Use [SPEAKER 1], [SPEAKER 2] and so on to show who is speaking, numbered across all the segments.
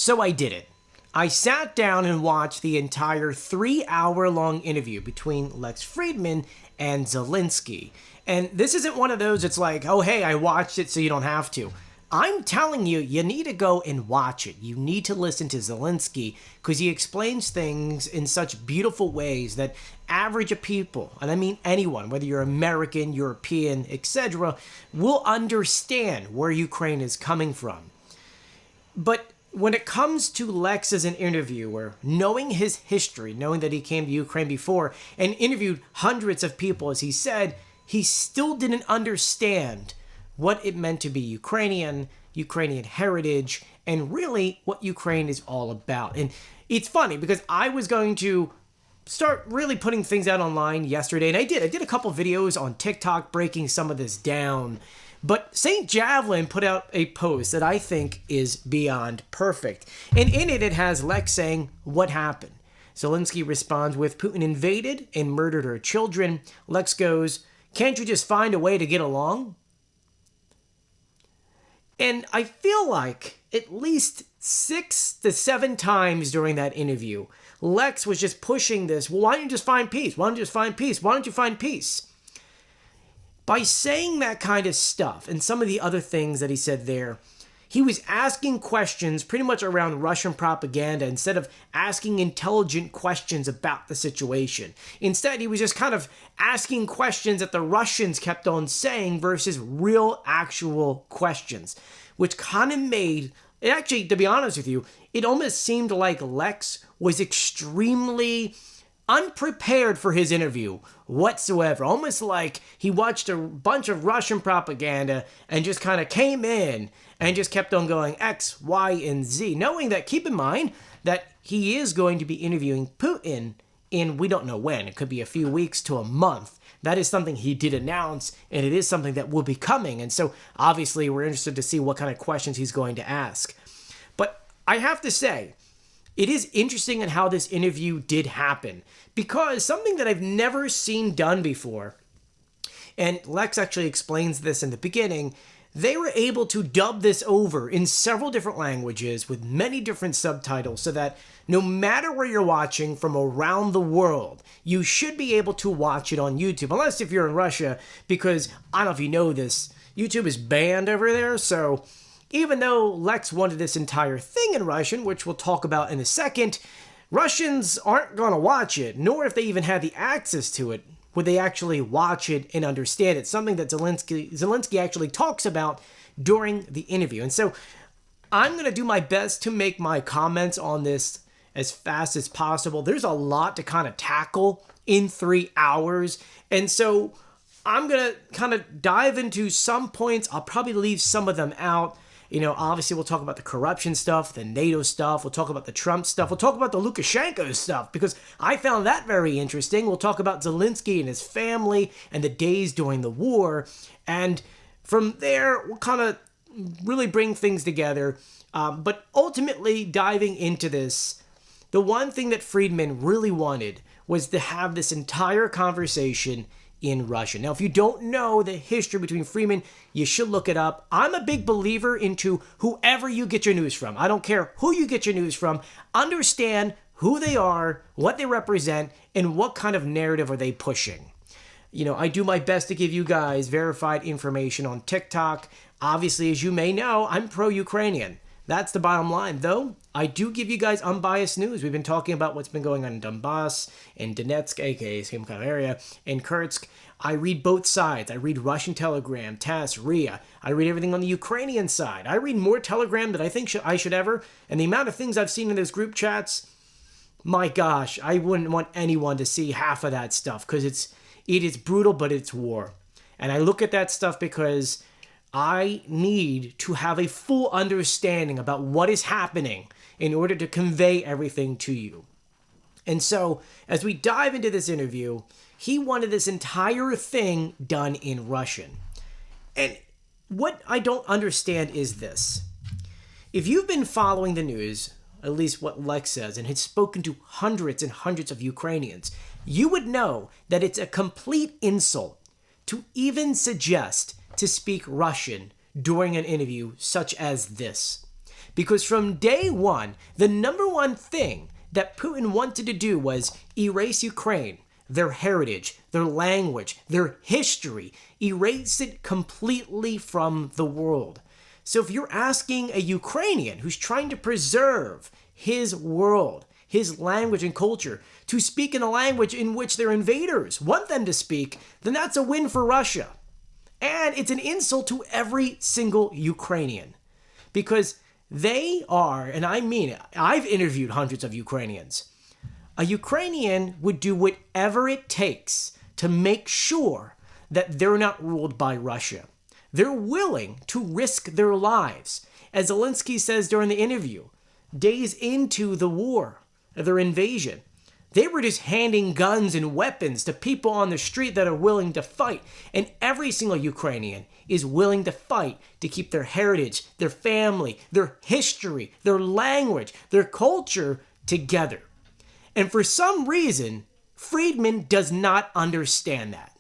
[SPEAKER 1] So I did it. I sat down and watched the entire 3-hour-long interview between Lex Fridman and Zelensky. And this isn't one of those, it's like, oh, hey, I watched it so you don't have to. I'm telling you, you need to go and watch it. You need to listen to Zelensky because he explains things in such beautiful ways that average people, and I mean anyone, whether you're American, European, etc., will understand where Ukraine is coming from. But when it comes to Lex as an interviewer, knowing his history, knowing that he came to Ukraine before and interviewed hundreds of people, as he said, he still didn't understand what it meant to be Ukrainian, Ukrainian heritage, and really what Ukraine is all about. And it's funny because I was going to start really putting things out online yesterday, and I did. I did a couple videos on TikTok breaking some of this down. But St. Javelin put out a post that I think is beyond perfect. And in it, it has Lex saying, what happened? Zelensky responds with, Putin invaded and murdered our children. Lex goes, can't you just find a way to get along? And I feel like at least 6 to 7 times during that interview, Lex was just pushing this, well, why don't you just find peace? Why don't you just find peace? Why don't you find peace? By saying that kind of stuff and some of the other things that he said there, he was asking questions pretty much around Russian propaganda instead of asking intelligent questions about the situation. Instead, he was just kind of asking questions that the Russians kept on saying versus real, actual questions, which kind of made, actually, to be honest with you, it almost seemed like Lex was extremely unprepared for his interview whatsoever. Almost like he watched a bunch of Russian propaganda and just kind of came in and just kept on going X, Y, and Z, knowing that, keep in mind, that he is going to be interviewing Putin in, we don't know when, it could be a few weeks to a month. That is something he did announce, and it is something that will be coming. And so, obviously, we're interested to see what kind of questions he's going to ask. But I have to say, it is interesting in how this interview did happen, because something that I've never seen done before, and Lex actually explains this in the beginning, they were able to dub this over in several different languages with many different subtitles so that no matter where you're watching from around the world, you should be able to watch it on YouTube, unless if you're in Russia, because I don't know if you know this, YouTube is banned over there, so even though Lex wanted this entire thing in Russian, which we'll talk about in a second, Russians aren't going to watch it, nor if they even had the access to it, would they actually watch it and understand it, something that Zelensky actually talks about during the interview. And so I'm going to do my best to make my comments on this as fast as possible. There's a lot to kind of tackle in 3 hours, and so I'm going to kind of dive into some points. I'll probably leave some of them out. You know, obviously we'll talk about the corruption stuff, the NATO stuff, we'll talk about the Trump stuff, we'll talk about the Lukashenko stuff, because I found that very interesting. We'll talk about Zelensky and his family and the days during the war, and from there we'll kind of really bring things together. But ultimately, diving into this, the one thing that Fridman really wanted was to have this entire conversation in Russian. Now, if you don't know the history between Fridman, you should look it up. I'm a big believer into whoever you get your news from. I don't care who you get your news from. Understand who they are, what they represent, and what kind of narrative are they pushing. You know, I do my best to give you guys verified information on TikTok. Obviously, as you may know, I'm pro-Ukrainian. That's the bottom line. Though, I do give you guys unbiased news. We've been talking about what's been going on in Donbass, in Donetsk, aka same kind of area, in Kursk. I read both sides. I read Russian Telegram, TASS, RIA. I read everything on the Ukrainian side. I read more Telegram than I think I should ever. And the amount of things I've seen in those group chats, my gosh, I wouldn't want anyone to see half of that stuff, because it is brutal, but it's war. And I look at that stuff because I need to have a full understanding about what is happening in order to convey everything to you. And so, as we dive into this interview, he wanted this entire thing done in Russian. And what I don't understand is this. If you've been following the news, at least what Lex says, and has spoken to hundreds and hundreds of Ukrainians, you would know that it's a complete insult to even suggest to speak Russian during an interview such as this. Because from day one, the number one thing that Putin wanted to do was erase Ukraine, their heritage, their language, their history, erase it completely from the world. So if you're asking a Ukrainian who's trying to preserve his world, his language and culture, to speak in a language in which their invaders want them to speak, then that's a win for Russia. And it's an insult to every single Ukrainian. Because they are, and I mean it, I've interviewed hundreds of Ukrainians. A Ukrainian would do whatever it takes to make sure that they're not ruled by Russia. They're willing to risk their lives. As Zelensky says during the interview, days into the war, their invasion, they were just handing guns and weapons to people on the street that are willing to fight. And every single Ukrainian is willing to fight to keep their heritage, their family, their history, their language, their culture together. And for some reason, Fridman does not understand that.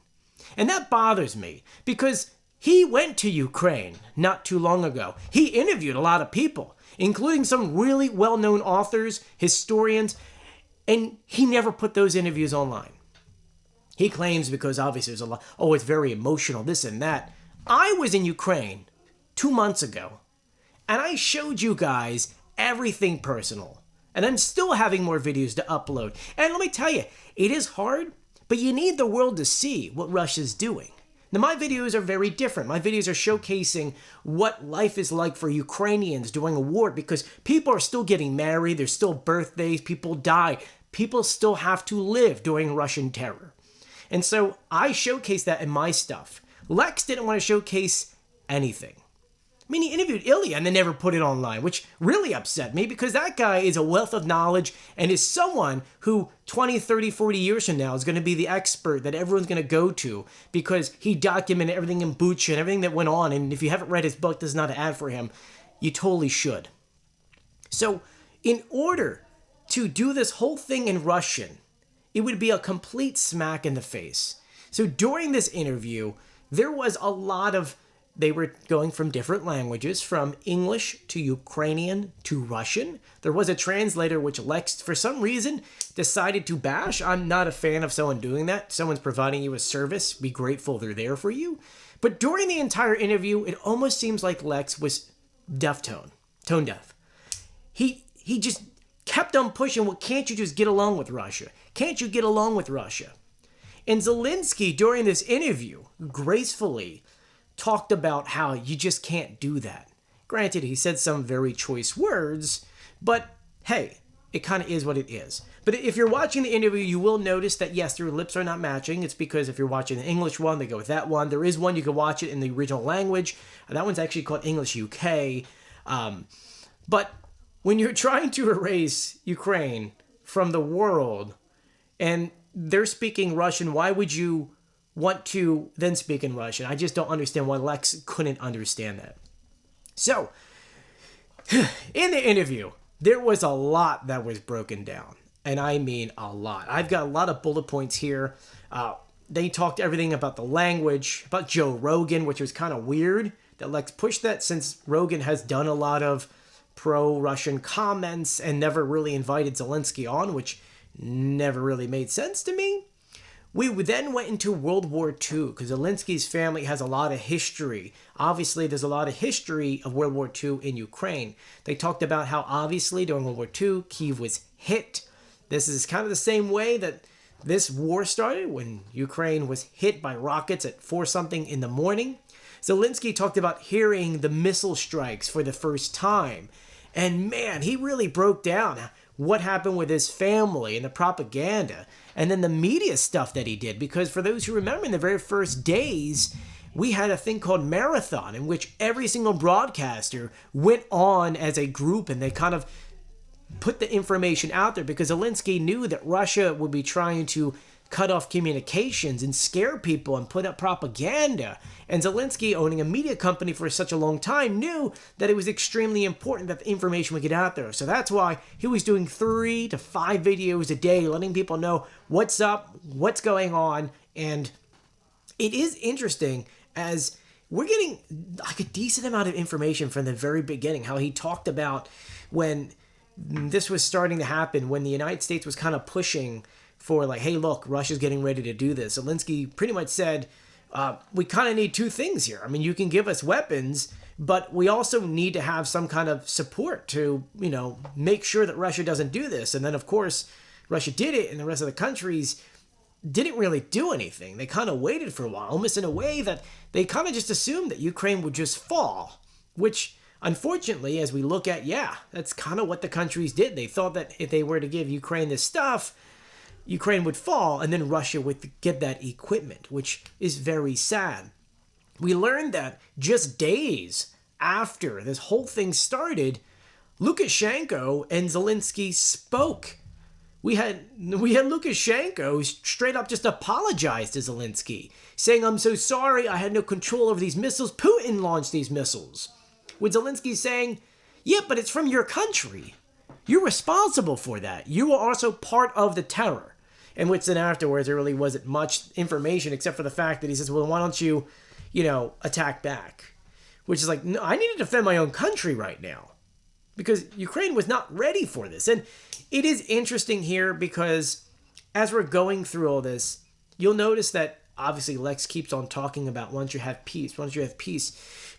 [SPEAKER 1] And that bothers me because he went to Ukraine not too long ago. He interviewed a lot of people, including some really well-known authors, historians, and he never put those interviews online. He claims because obviously there's a lot, oh, it's very emotional, this and that. I was in Ukraine 2 months ago, and I showed you guys everything personal. And I'm still having more videos to upload. And let me tell you, it is hard, but you need the world to see what Russia's doing. Now, my videos are very different. My videos are showcasing what life is like for Ukrainians during a war because people are still getting married, there's still birthdays, people die. People still have to live during Russian terror. And so I showcase that in my stuff. Lex didn't want to showcase anything. I mean, he interviewed Ilya and then never put it online, which really upset me because that guy is a wealth of knowledge and is someone who 20, 30, 40 years from now is going to be the expert that everyone's going to go to because he documented everything in Bucha and everything that went on. And if you haven't read his book, this is not an ad for him. You totally should. So in order to do this whole thing in Russian, it would be a complete smack in the face. So during this interview, there was a lot of they were going from different languages, from English to Ukrainian to Russian. There was a translator which Lex, for some reason, decided to bash. I'm not a fan of someone doing that. Someone's providing you a service. Be grateful they're there for you. But during the entire interview, it almost seems like Lex was tone deaf. He just kept on pushing, well, can't you just get along with Russia? Can't you get along with Russia? And Zelensky, during this interview, gracefully talked about how you just can't do that. Granted, he said some very choice words, but hey, it kind of is what it is. But if you're watching the interview, you will notice that yes, their lips are not matching. It's because if you're watching the English one, they go with that one. There is one, you can watch it in the original language. That one's actually called English UK. But when you're trying to erase Ukraine from the world and they're speaking Russian, why would you want to then speak in Russian? I just don't understand why Lex couldn't understand that. So, in the interview, there was a lot that was broken down. And I mean a lot. I've got a lot of bullet points here. They talked everything about the language, about Joe Rogan, which was kind of weird that Lex pushed that since Rogan has done a lot of pro-Russian comments and never really invited Zelensky on, which never really made sense to me. We then went into World War II because Zelensky's family has a lot of history. Obviously, there's a lot of history of World War II in Ukraine. They talked about how obviously during World War II, Kyiv was hit. This is kind of the same way that this war started when Ukraine was hit by rockets at 4-something in the morning. Zelensky talked about hearing the missile strikes for the first time. And man, he really broke down what happened with his family and the propaganda and then the media stuff that he did. Because for those who remember, in the very first days, we had a thing called Marathon in which every single broadcaster went on as a group and they kind of put the information out there because Zelensky knew that Russia would be trying to cut off communications and scare people and put up propaganda. And Zelensky, owning a media company for such a long time, knew that it was extremely important that the information would get out there. So that's why he was doing 3 to 5 videos a day, letting people know what's up, what's going on. And it is interesting as we're getting like a decent amount of information from the very beginning, how he talked about when this was starting to happen, when the United States was kind of pushing for like, hey, look, Russia's getting ready to do this. Zelensky pretty much said, we kind of need two things here. I mean, you can give us weapons, but we also need to have some kind of support to, make sure that Russia doesn't do this. And then, of course, Russia did it, and the rest of the countries didn't really do anything. They kind of waited for a while, almost in a way that they kind of just assumed that Ukraine would just fall, which unfortunately, as we look at, that's kind of what the countries did. They thought that if they were to give Ukraine this stuff, Ukraine would fall, and then Russia would get that equipment, which is very sad. We learned that just days after this whole thing started, Lukashenko and Zelensky spoke. We had Lukashenko straight up just apologize to Zelensky, saying, I'm so sorry, I had no control over these missiles. Putin launched these missiles. With Zelensky saying, yeah, but it's from your country. You're responsible for that. You are also part of the terror. And which then afterwards, there really wasn't much information except for the fact that he says, well, why don't you, attack back? Which is like, no, I need to defend my own country right now. Because Ukraine was not ready for this. And it is interesting here because as we're going through all this, you'll notice that obviously Lex keeps on talking about once you have peace.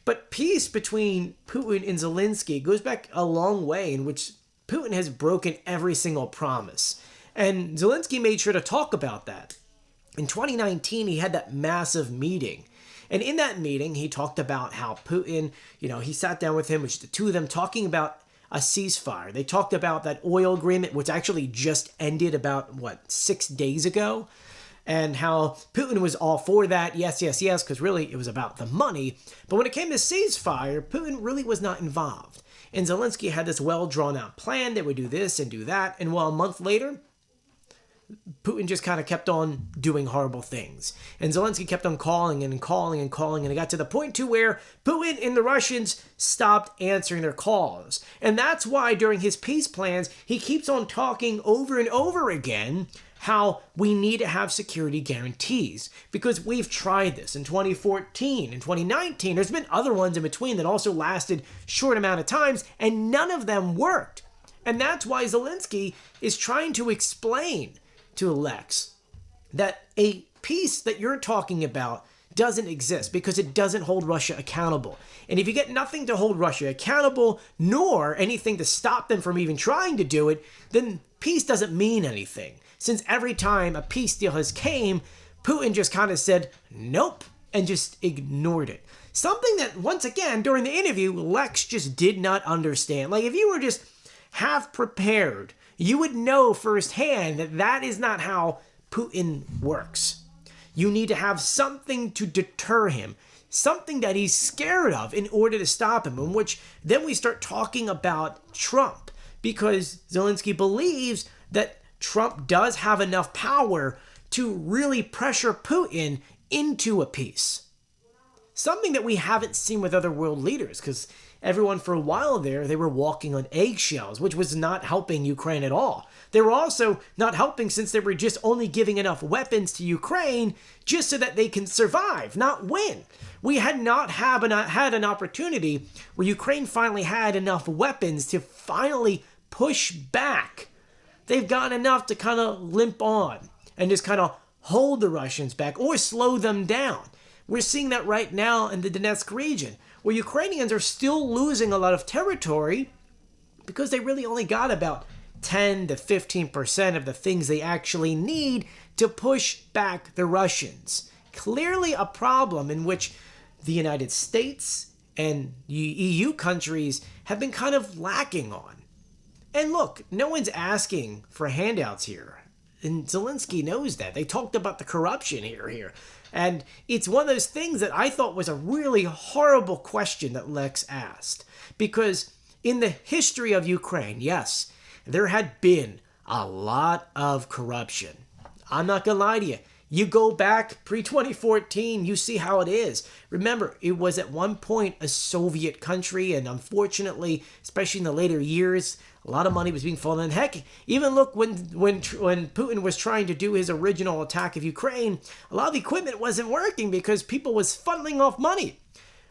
[SPEAKER 1] But peace between Putin and Zelensky goes back a long way, in which Putin has broken every single promise. And Zelensky made sure to talk about that. In 2019, he had that massive meeting. And in that meeting, he talked about how Putin, he sat down with him, which the two of them talking about a ceasefire. They talked about that oil agreement, which actually just ended about, 6 days ago? And how Putin was all for that, yes, because really it was about the money. But when it came to ceasefire, Putin really was not involved. And Zelensky had this well-drawn-out plan that would do this and do that. And a month later, Putin just kind of kept on doing horrible things. And Zelensky kept on calling and calling. And it got to the point to where Putin and the Russians stopped answering their calls. And that's why during his peace plans, he keeps on talking over and over again how we need to have security guarantees. Because we've tried this in 2014, in 2019. There's been other ones in between that also lasted short amount of times, and none of them worked. And that's why Zelensky is trying to explain to Lex that a peace that you're talking about doesn't exist because it doesn't hold Russia accountable. And if you get nothing to hold Russia accountable, nor anything to stop them from even trying to do it, then peace doesn't mean anything. Since every time a peace deal has came, Putin just kind of said, nope, and just ignored it. Something that, once again, during the interview, Lex just did not understand. Like, if you were just half prepared, you would know firsthand that that is not how Putin works. You need to have something to deter him, something that he's scared of in order to stop him, in which then we start talking about Trump, because Zelensky believes that Trump does have enough power to really pressure Putin into a peace. Something that we haven't seen with other world leaders, because everyone for a while there, they were walking on eggshells, which was not helping Ukraine at all. They were also not helping since they were just only giving enough weapons to Ukraine just so that they can survive, not win. We had not had an opportunity where Ukraine finally had enough weapons to finally push back. They've gotten enough to kind of limp on and just kind of hold the Russians back or slow them down. We're seeing that right now in the Donetsk region, where Ukrainians are still losing a lot of territory because they really only got about 10 to 15% of the things they actually need to push back the Russians. Clearly a problem in which the United States and EU countries have been kind of lacking on. And look, no one's asking for handouts here. And Zelensky knows that. They talked about the corruption here. And it's one of those things that I thought was a really horrible question that Lex asked. Because in the history of Ukraine, yes, there had been a lot of corruption. I'm not going to lie to you. You go back pre-2014, you see how it is. Remember, it was at one point a Soviet country, and unfortunately, especially in the later years, a lot of money was being fallen. And heck, even look, when Putin was trying to do his original attack of Ukraine, a lot of the equipment wasn't working because people was funneling off money.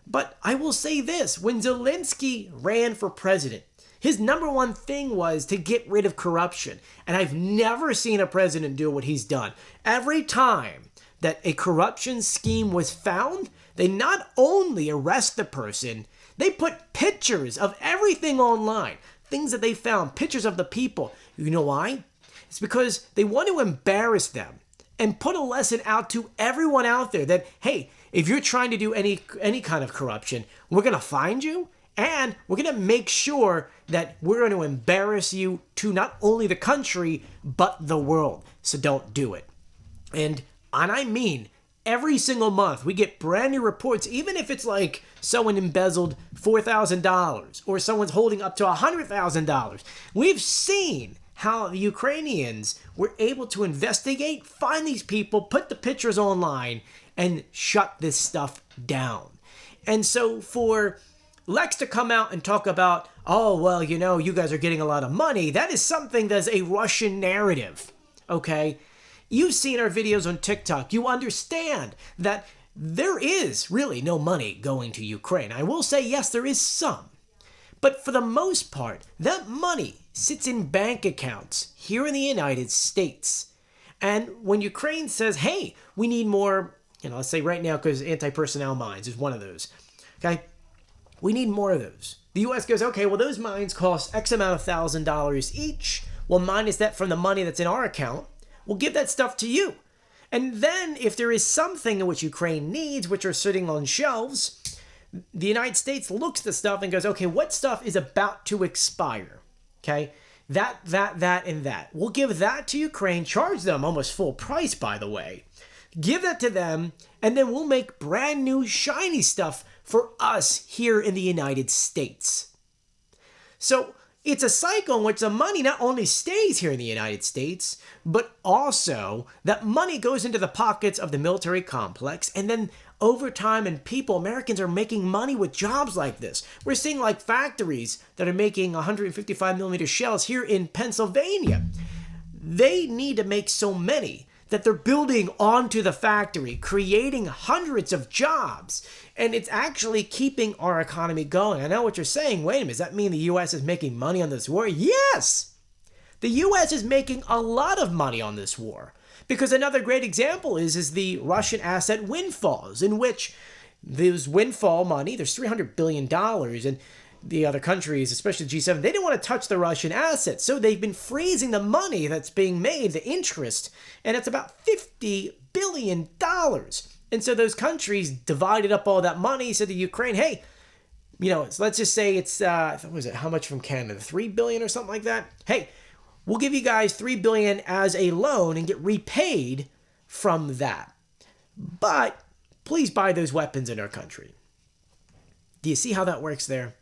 [SPEAKER 1] But I will say this, when Zelensky ran for president, his number one thing was to get rid of corruption. And I've never seen a president do what he's done. Every time that a corruption scheme was found, they not only arrest the person, they put pictures of everything online, things that they found, pictures of the people. You know why? It's because they want to embarrass them and put a lesson out to everyone out there that, hey, if you're trying to do any kind of corruption, we're going to find you and we're going to make sure that we're going to embarrass you to not only the country, but the world. So don't do it. And I mean, every single month we get brand new reports, even if it's like someone embezzled $4,000 or someone's holding up to $100,000. We've seen how the Ukrainians were able to investigate, find these people, put the pictures online, and shut this stuff down. And so for Lex to come out and talk about, oh, well, you know, you guys are getting a lot of money, that is something that's a Russian narrative, okay? You've seen our videos on TikTok. You understand that there is really no money going to Ukraine. I will say, yes, there is some. But for the most part, that money sits in bank accounts here in the United States. And when Ukraine says, hey, we need more, let's say right now, because anti-personnel mines is one of those, okay? We need more of those. The U.S. goes, okay, well, those mines cost X amount of $1,000 each. We'll minus that from the money that's in our account. We'll give that stuff to you. And then if there is something in which Ukraine needs, which are sitting on shelves, the United States looks at the stuff and goes, okay, what stuff is about to expire? Okay, that, and that. We'll give that to Ukraine, charge them almost full price, by the way. Give that to them, and then we'll make brand new shiny stuff for us here in the United States. So it's a cycle in which the money not only stays here in the United States, but also that money goes into the pockets of the military complex, and then over time and people, Americans are making money with jobs like this. We're seeing like factories that are making 155 millimeter shells here in Pennsylvania. They need to make so many that they're building onto the factory, creating hundreds of jobs, and it's actually keeping our economy going. I know what you're saying. Wait a minute, does that mean the U.S. is making money on this war? Yes! The U.S. is making a lot of money on this war. Because another great example is the Russian asset windfalls, in which there's windfall money, there's $300 billion, and the other countries, especially the G7, they didn't want to touch the Russian assets. So they've been freezing the money that's being made, the interest, and it's about $50 billion. And so those countries divided up all that money, said to Ukraine, hey, let's just say it's, how much from Canada? $3 billion or something like that? Hey, we'll give you guys $3 billion as a loan and get repaid from that. But please buy those weapons in our country. Do you see how that works there?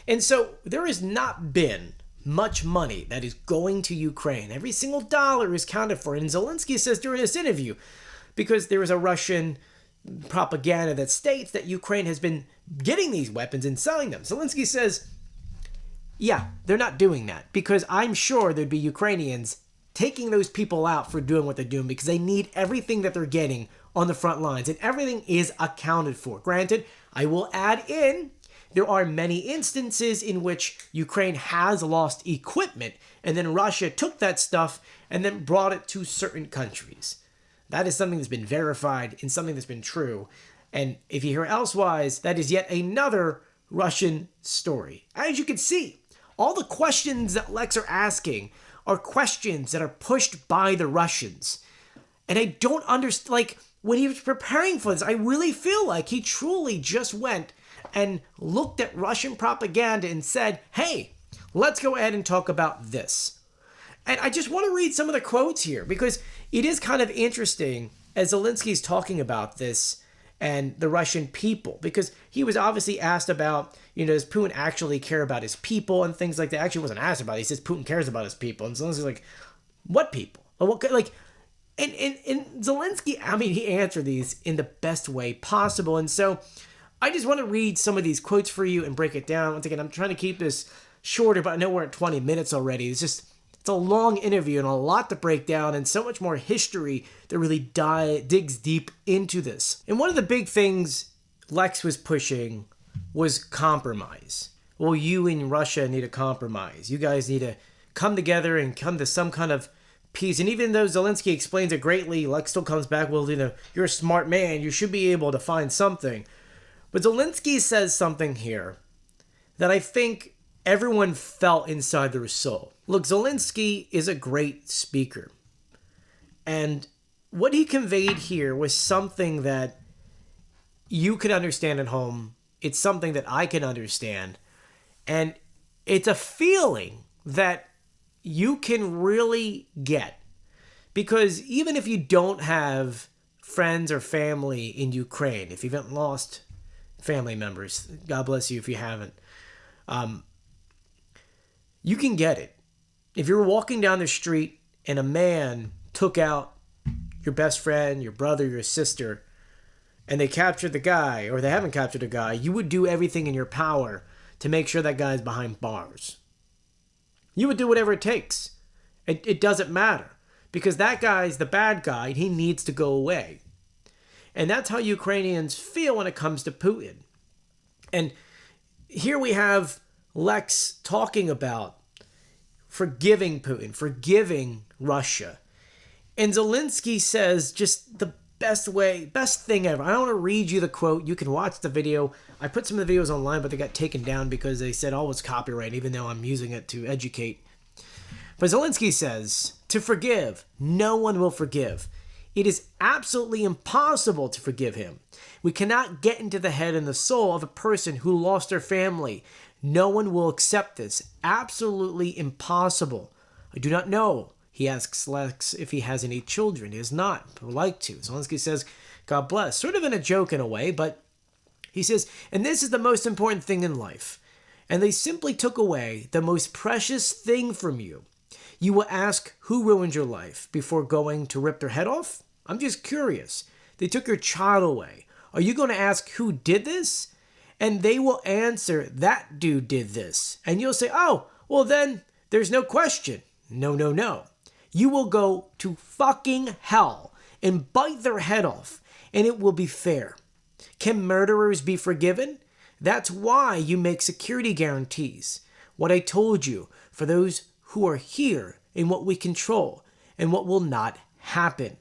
[SPEAKER 1] And so there has not been much money that is going to Ukraine. Every single dollar is counted for. And Zelensky says during this interview, because there is a Russian propaganda that states that Ukraine has been getting these weapons and selling them. Zelensky says, yeah, they're not doing that, because I'm sure there'd be Ukrainians taking those people out for doing what they're doing because they need everything that they're getting on the front lines, and everything is accounted for. Granted, I will add in, there are many instances in which Ukraine has lost equipment, and then Russia took that stuff and then brought it to certain countries. That is something that's been verified and something that's been true. And if you hear elsewise, that is yet another Russian story. As you can see, all the questions that Lex are asking are questions that are pushed by the Russians. And I don't understand, like, when he was preparing for this, I really feel like he truly just went and looked at Russian propaganda and said, hey, let's go ahead and talk about this. And I just want to read some of the quotes here, because it is kind of interesting as Zelensky's talking about this and the Russian people, because he was obviously asked about, does Putin actually care about his people and things like that. Actually wasn't asked about it. He says Putin cares about his people. And Zelensky's like, what people? And Zelensky, he answered these in the best way possible. And so I just want to read some of these quotes for you and break it down. Once again, I'm trying to keep this shorter, but I know we're at 20 minutes already. It's a long interview and a lot to break down, and so much more history that really digs deep into this. And one of the big things Lex was pushing was compromise. Well, you and Russia need a compromise. You guys need to come together and come to some kind of peace. And even though Zelensky explains it greatly, Lex still comes back, well, you're a smart man. You should be able to find something. But Zelensky says something here that I think everyone felt inside their soul. Look, Zelensky is a great speaker. And what he conveyed here was something that you can understand at home. It's something that I can understand. And it's a feeling that you can really get. Because even if you don't have friends or family in Ukraine, if you haven't lost family members, God bless you if you haven't, you can get it. If you're walking down the street and a man took out your best friend, your brother, your sister, and they captured the guy, or they haven't captured a guy, you would do everything in your power to make sure that guy's behind bars. You would do whatever it takes. It doesn't matter. Because that guy's the bad guy, and he needs to go away. And that's how Ukrainians feel when it comes to Putin. And here we have Lex talking about forgiving Putin, forgiving Russia. And Zelensky says just the best thing ever. I don't want to read you the quote. You can watch the video. I put some of the videos online, but they got taken down because they said, oh, it's copyright, even though I'm using it to educate. But Zelensky says, to forgive, no one will forgive. It is absolutely impossible to forgive him. We cannot get into the head and the soul of a person who lost their family. No one will accept this. Absolutely impossible. I do not know. He asks Lex if he has any children. He does not, but would like to. Zelensky says, God bless. Sort of in a joke in a way, but he says, and this is the most important thing in life. And they simply took away the most precious thing from you. You will ask who ruined your life before going to rip their head off? I'm just curious. They took your child away. Are you going to ask who did this? And they will answer, that dude did this. And you'll say, oh, well then, there's no question. No, no, no. You will go to fucking hell and bite their head off, and it will be fair. Can murderers be forgiven? That's why you make security guarantees. What I told you, for those who are here in what we control and what will not happen.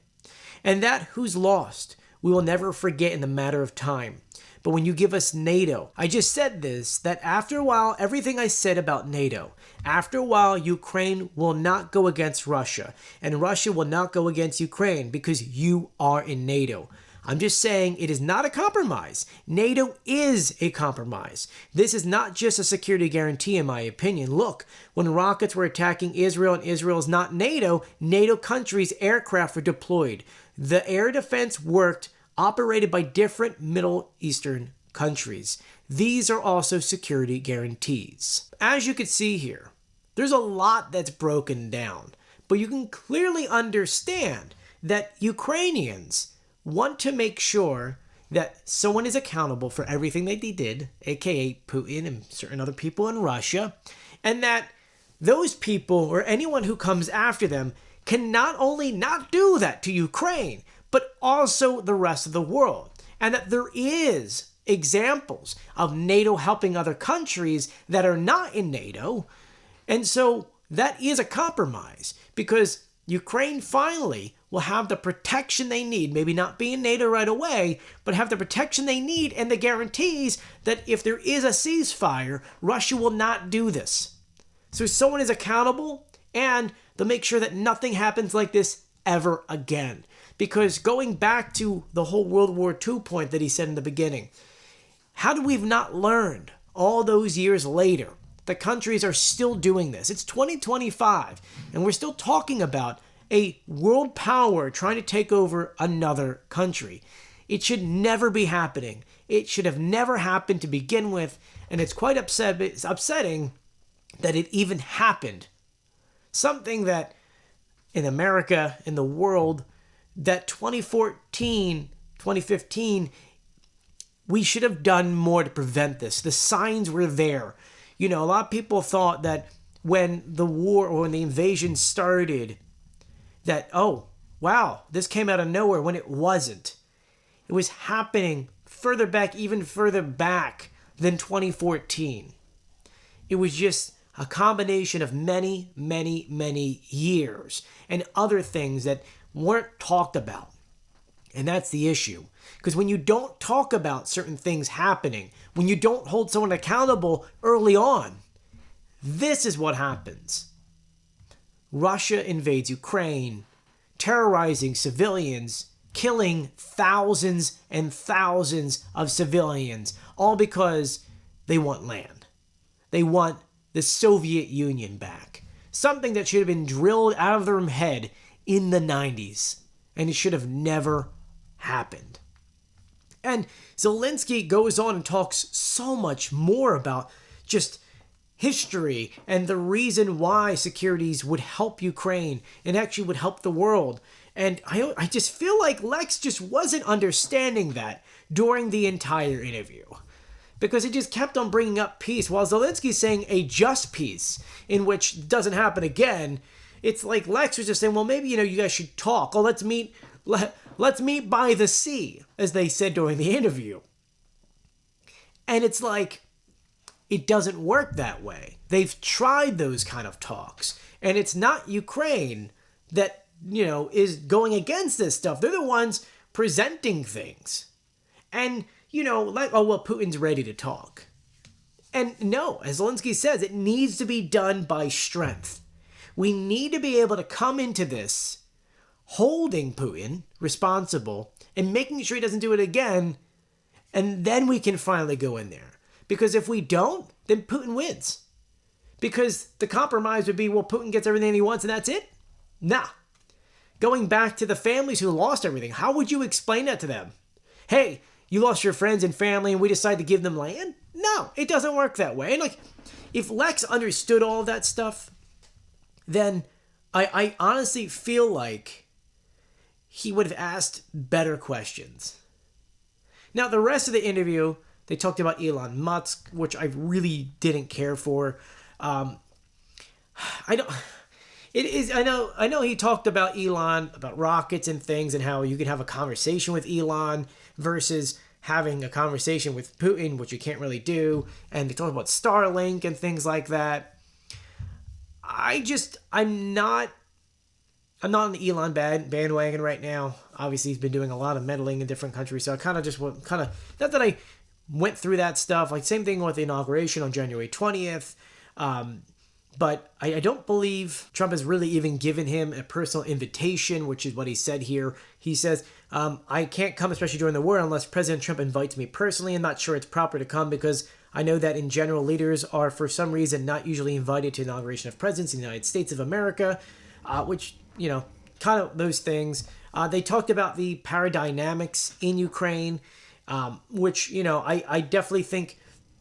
[SPEAKER 1] And that who's lost, we will never forget in the matter of time. But when you give us NATO, I just said this, that after a while, everything I said about NATO, after a while, Ukraine will not go against Russia, and Russia will not go against Ukraine because you are in NATO. I'm just saying it is not a compromise. NATO is a compromise. This is not just a security guarantee, in my opinion. Look, when rockets were attacking Israel and Israel is not NATO, NATO countries' aircraft were deployed. The air defense worked, operated by different Middle Eastern countries. These are also security guarantees. As you can see here, there's a lot that's broken down, but you can clearly understand that Ukrainians want to make sure that someone is accountable for everything that they did, aka Putin and certain other people in Russia, and that those people or anyone who comes after them can not only not do that to Ukraine, but also the rest of the world. And that there is examples of NATO helping other countries that are not in NATO. And so that is a compromise because Ukraine finally will have the protection they need, maybe not be in NATO right away, but have the protection they need and the guarantees that if there is a ceasefire, Russia will not do this. So someone is accountable and they'll make sure that nothing happens like this ever again. Because going back to the whole World War II point that he said in the beginning, how do we not learned all those years later that countries are still doing this? It's 2025 and we're still talking about a world power trying to take over another country. It should never be happening. It should have never happened to begin with, and it's quite upsetting that it even happened. Something that in America, in the world, that 2014, 2015, we should have done more to prevent this. The signs were there. You know, a lot of people thought that when the war or when the invasion started, that, oh, wow, this came out of nowhere when it wasn't. It was happening further back, even further back than 2014. It was just a combination of many, many, many years and other things that weren't talked about. And that's the issue. Because when you don't talk about certain things happening, when you don't hold someone accountable early on, this is what happens. Russia invades Ukraine, terrorizing civilians, killing thousands and thousands of civilians, all because they want land. They want the Soviet Union back. Something that should have been drilled out of their head in the 90s. And it should have never happened. And Zelensky goes on and talks so much more about just history and the reason why securities would help Ukraine and actually would help the world. And I just feel like Lex just wasn't understanding that during the entire interview. Because it just kept on bringing up peace, while Zelensky's saying a just peace, in which doesn't happen again. It's like Lex was just saying, well, maybe, you guys should talk. Oh, let's meet by the sea, as they said during the interview. And it's like, it doesn't work that way. They've tried those kind of talks. And it's not Ukraine that, is going against this stuff. They're the ones presenting things. And, Putin's ready to talk. And no, as Zelensky says, it needs to be done by strength. We need to be able to come into this holding Putin responsible and making sure he doesn't do it again, and then we can finally go in there. Because if we don't, then Putin wins. Because the compromise would be, well, Putin gets everything he wants and that's it? Nah. Going back to the families who lost everything, how would you explain that to them? Hey, you lost your friends and family and we decided to give them land? No, it doesn't work that way. And if Lex understood all of that stuff, then I honestly feel like he would have asked better questions. Now, the rest of the interview, they talked about Elon Musk, which I really didn't care for. I know he talked about Elon, about rockets and things, and how you can have a conversation with Elon versus having a conversation with Putin, which you can't really do. And they talked about Starlink and things like that. I'm not on the Elon bandwagon right now. Obviously, he's been doing a lot of meddling in different countries, so I not that I went through that stuff. Like, same thing with the inauguration on January 20th. But I don't believe Trump has really even given him a personal invitation, which is what he said here. He says, I can't come, especially during the war, unless President Trump invites me personally. I'm not sure it's proper to come because I know that in general, leaders are, for some reason, not usually invited to inauguration of presidents in the United States of America, which, kind of those things. They talked about the power dynamics in Ukraine, which, I definitely think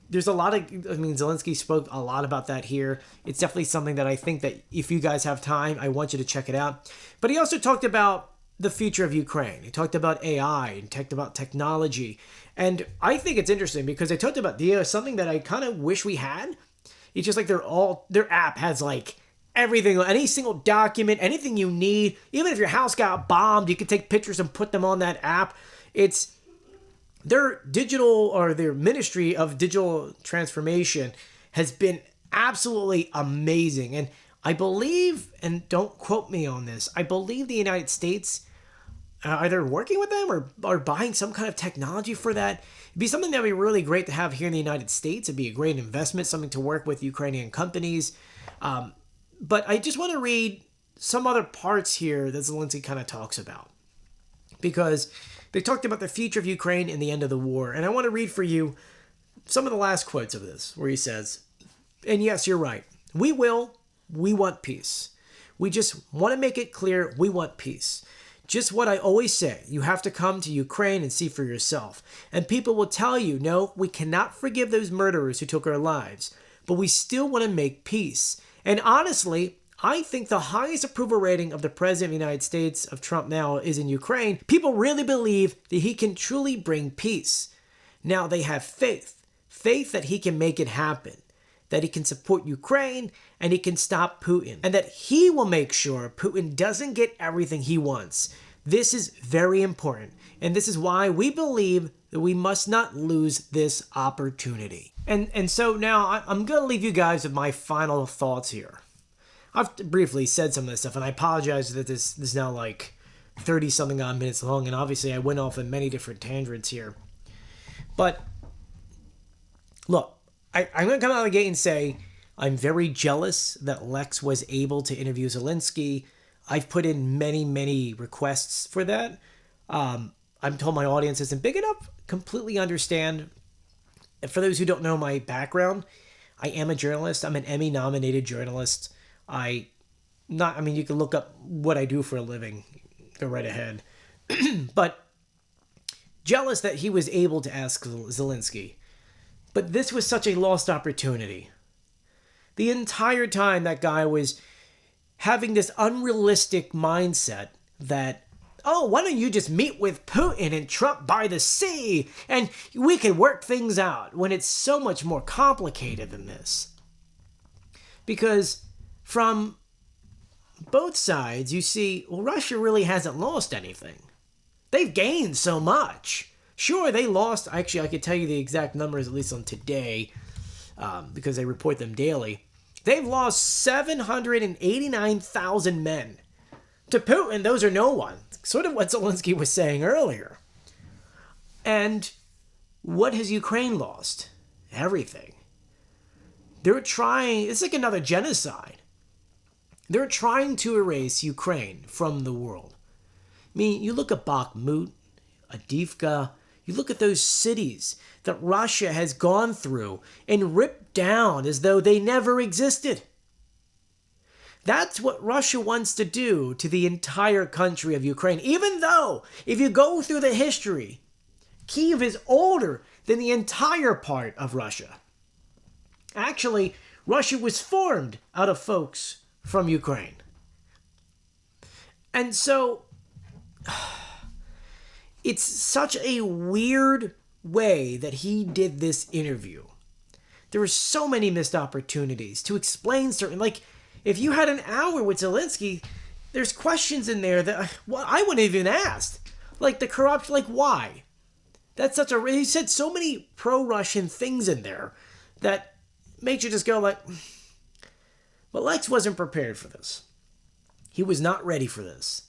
[SPEAKER 1] there's a lot of, Zelensky spoke a lot about that here. It's definitely something that I think that if you guys have time, I want you to check it out. But he also talked about the future of Ukraine. He talked about AI and talked about technology. And I think it's interesting because they talked about something that I kind of wish we had. It's just like their app has like everything, any single document, anything you need. Even if your house got bombed, you can take pictures and put them on that app. It's their their ministry of digital transformation has been absolutely amazing. And I believe, and don't quote me on this, I believe the United States either working with them or buying some kind of technology for that. It'd be something that would be really great to have here in the United States. It'd be a great investment, something to work with Ukrainian companies. But I just want to read some other parts here that Zelensky kind of talks about, because they talked about the future of Ukraine and the end of the war. And I want to read for you some of the last quotes of this, where he says, and yes, you're right. We want peace. We just want to make it clear we want peace. Just what I always say, you have to come to Ukraine and see for yourself. And people will tell you, no, we cannot forgive those murderers who took our lives, but we still want to make peace. And honestly, I think the highest approval rating of the President of the United States, of Trump now, is in Ukraine. People really believe that he can truly bring peace. Now they have faith that he can make it happen, that he can support Ukraine and he can stop Putin, and that he will make sure Putin doesn't get everything he wants. This is very important, and this is why we believe that we must not lose this opportunity. And so now I'm going to leave you guys with my final thoughts here. I've briefly said some of this stuff, and I apologize that this is now like 30-something odd minutes long, and obviously I went off in many different tangents here. But, look, I'm going to come out of the gate and say I'm very jealous that Lex was able to interview Zelensky. I've put in many, many requests for that. I'm told my audience isn't big enough. Completely understand. And for those who don't know my background, I am a journalist. I'm an Emmy-nominated journalist. You can look up what I do for a living. Go right ahead. But jealous that he was able to ask Zelensky. But this was such a lost opportunity. The entire time that guy was having this unrealistic mindset that, oh, why don't you just meet with Putin and Trump by the sea and we can work things out, when it's so much more complicated than this. Because from both sides, you see, well, Russia really hasn't lost anything. They've gained so much. Sure, they lost, actually, I could tell you the exact numbers, at least on today, because they report them daily. They've lost 789,000 men. To Putin, those are no one. Sort of what Zelensky was saying earlier. And what has Ukraine lost? Everything. They're trying, it's like another genocide. They're trying to erase Ukraine from the world. I mean, you look at Bakhmut, Avdiivka, you look at those cities that Russia has gone through and ripped down as though they never existed. That's what Russia wants to do to the entire country of Ukraine. Even though, if you go through the history, Kyiv is older than the entire part of Russia. Actually, Russia was formed out of folks from Ukraine. And so, it's such a weird way that he did this interview. There were so many missed opportunities to explain certain, like, if you had an hour with Zelensky, there's questions in there that I wouldn't even asked. Like the corruption, like why? That's such a, he said so many pro-Russian things in there that makes you just go like, but Lex wasn't prepared for this. He was not ready for this.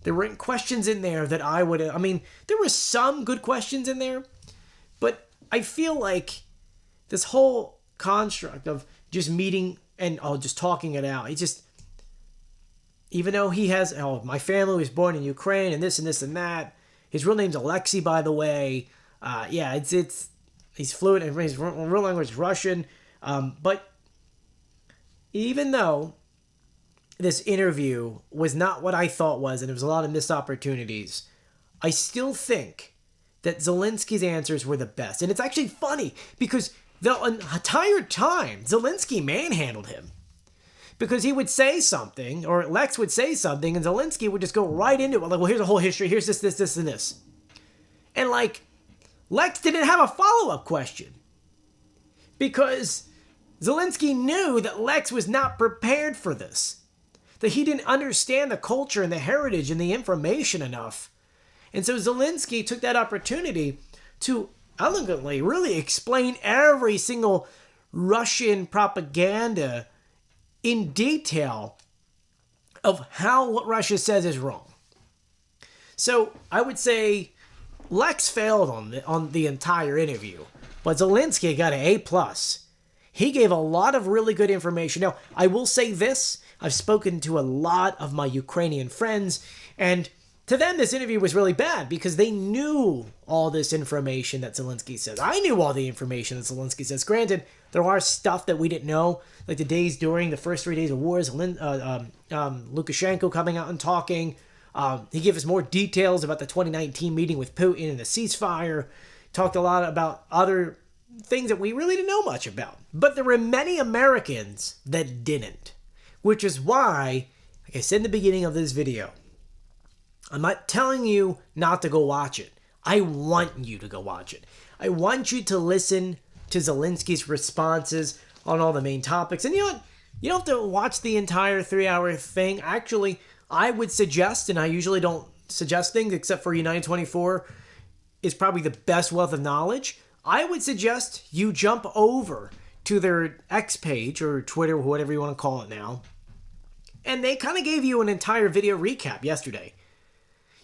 [SPEAKER 1] There were questions in there that there were some good questions in there, but I feel like this whole construct of just meeting and just talking it out, even though he has, my family was born in Ukraine and this and this and that. His real name's Alexei, by the way. He's fluent in his real language is Russian. But even though this interview was not what I thought was, and there was a lot of missed opportunities, I still think that Zelensky's answers were the best. And it's actually funny because the entire time, Zelensky manhandled him. Because he would say something, or Lex would say something, and Zelensky would just go right into it. Like, well, here's the whole history. Here's this, and this. And, Lex didn't have a follow-up question. Because Zelensky knew that Lex was not prepared for this. That he didn't understand the culture and the heritage and the information enough. And so Zelensky took that opportunity to elegantly really explain every single Russian propaganda in detail of how what Russia says is wrong. So I would say Lex failed on the entire interview, but Zelensky got an A+. He gave a lot of really good information. Now, I will say this, I've spoken to a lot of my Ukrainian friends, and to them this interview was really bad because they knew all this information that Zelensky says. I knew all the information that Zelensky says. Granted, there are stuff that we didn't know, like the days during the first 3 days of war, Lukashenko coming out and talking. He gave us more details about the 2019 meeting with Putin and the ceasefire. Talked a lot about other things that we really didn't know much about. But there were many Americans that didn't, which is why, like I said in the beginning of this video, I'm not telling you not to go watch it. I want you to go watch it. I want you to listen to Zelensky's responses on all the main topics. And you know what? You don't have to watch the entire 3-hour thing. Actually, I would suggest, and I usually don't suggest things except for United 24, is probably the best wealth of knowledge, I would suggest you jump over to their X page or Twitter, whatever you want to call it now. And they kind of gave you an entire video recap yesterday.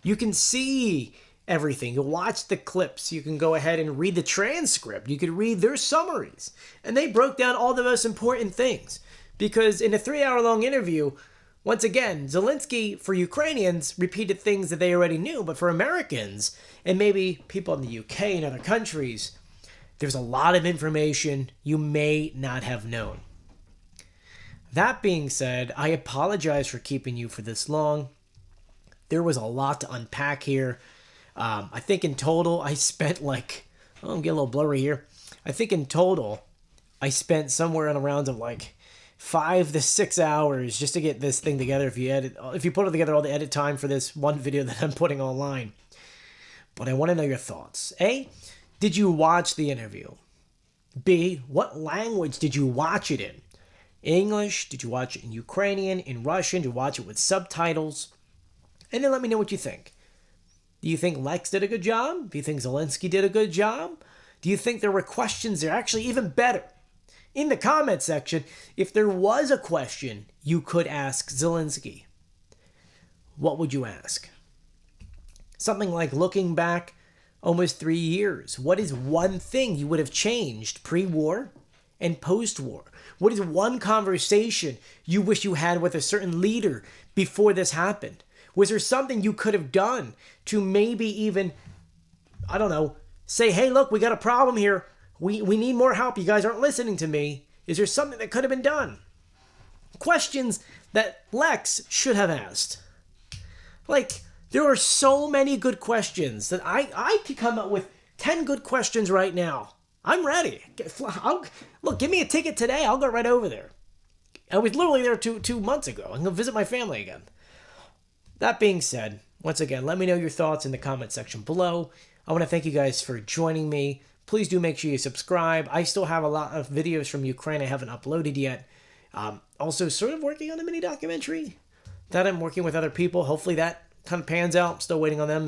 [SPEAKER 1] You can see everything. You'll watch the clips. You can go ahead and read the transcript. You can read their summaries. And they broke down all the most important things. Because in a 3-hour-long interview, once again, Zelensky, for Ukrainians, repeated things that they already knew. But for Americans, and maybe people in the UK and other countries, there's a lot of information you may not have known. That being said, I apologize for keeping you for this long. There was a lot to unpack here. I think in total, I spent I'm getting a little blurry here. I think in total, I spent somewhere in the rounds of 5 to 6 hours just to get this thing together. If you put it together, all the edit time for this one video that I'm putting online. But I want to know your thoughts. A, did you watch the interview? B, what language did you watch it in? English? Did you watch it in Ukrainian? In Russian? Did you watch it with subtitles? And then let me know what you think. Do you think Lex did a good job? Do you think Zelensky did a good job? Do you think there were questions that are actually even better? In the comment section, if there was a question you could ask Zelensky, what would you ask? Something like, looking back almost 3 years, what is one thing you would have changed pre-war and post-war? What is one conversation you wish you had with a certain leader before this happened? Was there something you could have done to maybe even, I don't know, say, hey, look, we got a problem here. We need more help. You guys aren't listening to me. Is there something that could have been done? Questions that Lex should have asked. There are so many good questions that I could come up with 10 good questions right now. I'm ready. Look, give me a ticket today. I'll go right over there. I was literally there two months ago. I'm going to visit my family again. That being said, once again, let me know your thoughts in the comment section below. I want to thank you guys for joining me. Please do make sure you subscribe. I still have a lot of videos from Ukraine I haven't uploaded yet. Also, sort of working on a mini documentary that I'm working with other people. Hopefully that kind of pans out. I'm still waiting on them.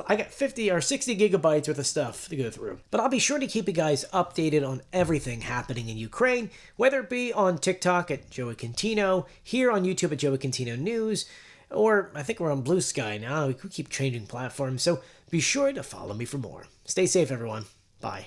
[SPEAKER 1] I got 50 or 60 gigabytes worth of stuff to go through. But I'll be sure to keep you guys updated on everything happening in Ukraine, whether it be on TikTok at Joey Contino, here on YouTube at Joey Contino News, or I think we're on Blue Sky now. We could keep changing platforms, so be sure to follow me for more. Stay safe, everyone. Bye.